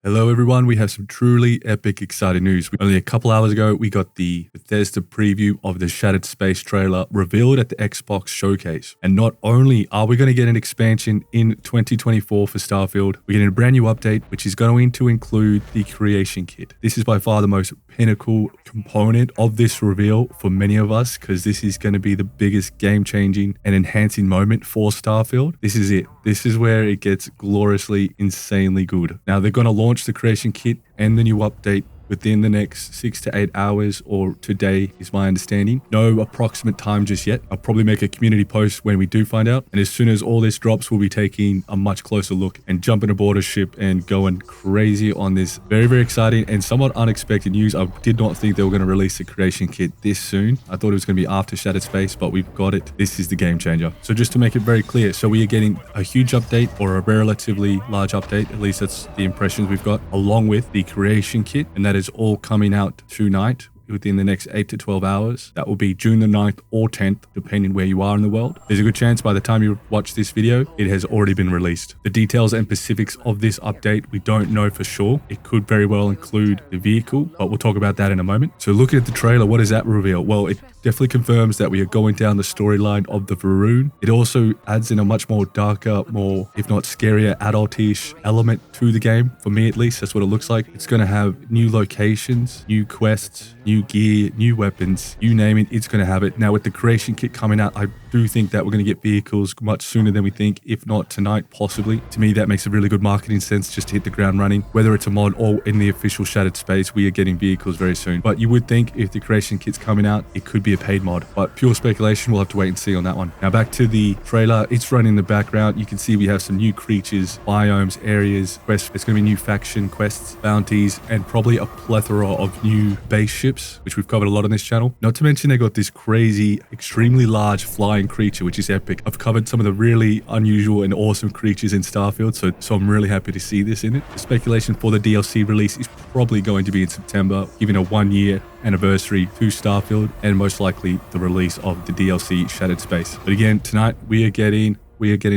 Hello everyone, we have some truly epic exciting news. Only a couple hours ago, we got the Bethesda preview of the Shattered Space trailer revealed at the Xbox showcase. And not only are we going to get an expansion in 2024 for Starfield, we're getting a brand new update which is going to include the creation kit. This is by far the most pinnacle component of this reveal for many of us because this is going to be the biggest game-changing and enhancing moment for Starfield. This is it. This is where it gets gloriously, insanely good. Now they're going to launch the creation kit and the new update within the next 6 to 8 hours, or today is my understanding. No approximate time just yet. I'll probably make a community post when we do find out. And as soon as all this drops, we'll be taking a much closer look and jumping aboard a ship and going crazy on this very, very exciting and somewhat unexpected news. I did not think they were going to release the creation kit this soon. I thought it was going to be after Shattered Space, but we've got it. This is the game changer. So just to make it very clear, so we are getting a huge update, or a relatively large update, at least that's the impressions we've got, along with the creation kit, and that is all coming out tonight within the next 8 to 12 hours. That will be June the 9th or 10th, depending where you are in the world. There's a good chance by the time you watch this video, it has already been released. The details and specifics of this update, we don't know for sure. It could very well include the vehicle, but we'll talk about that in a moment. So looking at the trailer, what does that reveal? Well, it definitely confirms that we are going down the storyline of the Varun. It also adds in a much more darker, more, if not scarier, adultish element to the game. For me, at least, that's what it looks like. It's going to have new locations, new quests, new gear, new weapons, you name it, it's going to have it. Now with the creation kit coming out, I do think that we're going to get vehicles much sooner than we think, if not tonight, possibly. To me, that makes a really good marketing sense just to hit the ground running. Whether it's a mod or in the official Shattered Space, we are getting vehicles very soon. But you would think if the creation kit's coming out, it could be a paid mod. But pure speculation, we'll have to wait and see on that one. Now back to the trailer, it's running in the background. You can see we have some new creatures, biomes, areas, quests. There's going to be new faction quests, bounties, and probably a plethora of new base ships, which we've covered a lot on this channel. Not to mention they got this crazy, extremely large flying creature, which is epic. I've covered some of the really unusual and awesome creatures in Starfield, so I'm really happy to see this in it. The speculation for the DLC release is probably going to be in September, giving a 1-year anniversary to Starfield, and most likely the release of the DLC Shattered Space. But again, tonight we are getting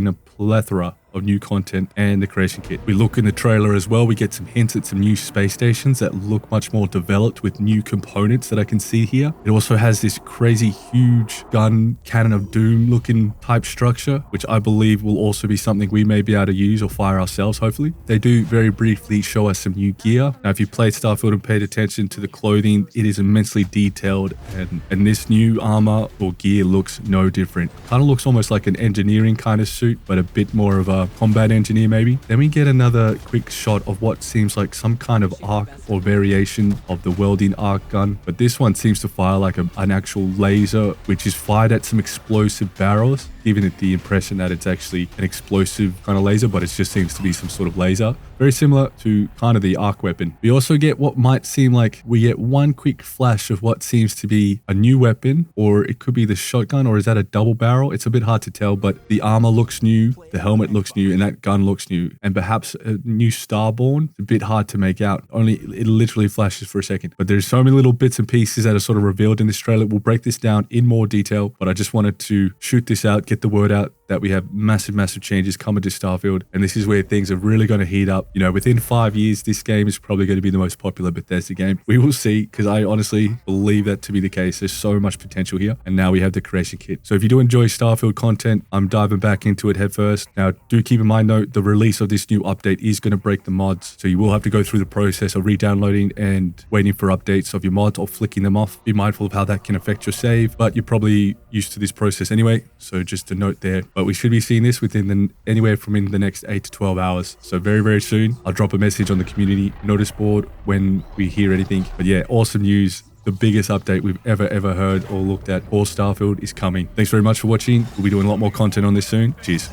a plethora of new content and the creation kit. We look in the trailer as well, we get some hints at some new space stations that look much more developed with new components that I can see here. It also has this crazy huge gun cannon of doom looking type structure, which I believe will also be something we may be able to use or fire ourselves, hopefully. They do very briefly show us some new gear. Now if you played Starfield and paid attention to the clothing, it is immensely detailed, and this new armor or gear looks no different. Kind of looks almost like an engineering kind of suit, but a bit more of a combat engineer maybe. Then we get another quick shot of what seems like some kind of arc or variation of the welding arc gun, but this one seems to fire like an actual laser, which is fired at some explosive barrels, giving it the impression that it's actually an explosive kind of laser, but it just seems to be some sort of laser. Very similar to kind of the arc weapon. We also get what might seem like we get one quick flash of what seems to be a new weapon, or it could be the shotgun, or is that a double barrel? It's a bit hard to tell, but the armor looks new, the helmet looks new, and that gun looks new, and perhaps a new Starborn. It's a bit hard to make out. Only it literally flashes for a second, but there's so many little bits and pieces that are sort of revealed in this trailer. We'll break this down in more detail, but I just wanted to shoot this out, get the word out that we have massive changes coming to Starfield, and this is where things are really going to heat up. You know, within 5 years, this game is probably going to be the most popular Bethesda game. We will see, because I honestly believe that to be the case. There's so much potential here, and now we have the creation kit. So if you do enjoy Starfield content, I'm diving back into it head first. Now, do keep in mind though, the release of this new update is going to break the mods, so you will have to go through the process of re-downloading and waiting for updates of your mods or flicking them off. Be mindful of how that can affect your save, but you're probably used to this process anyway, so just a note there. But we should be seeing this within anywhere from in the next 8 to 12 hours. So very soon, I'll drop a message on the community notice board when we hear anything. But yeah, awesome news. The biggest update we've ever heard or looked at for Starfield is coming. Thanks very much for watching. We'll be doing a lot more content on this soon. Cheers.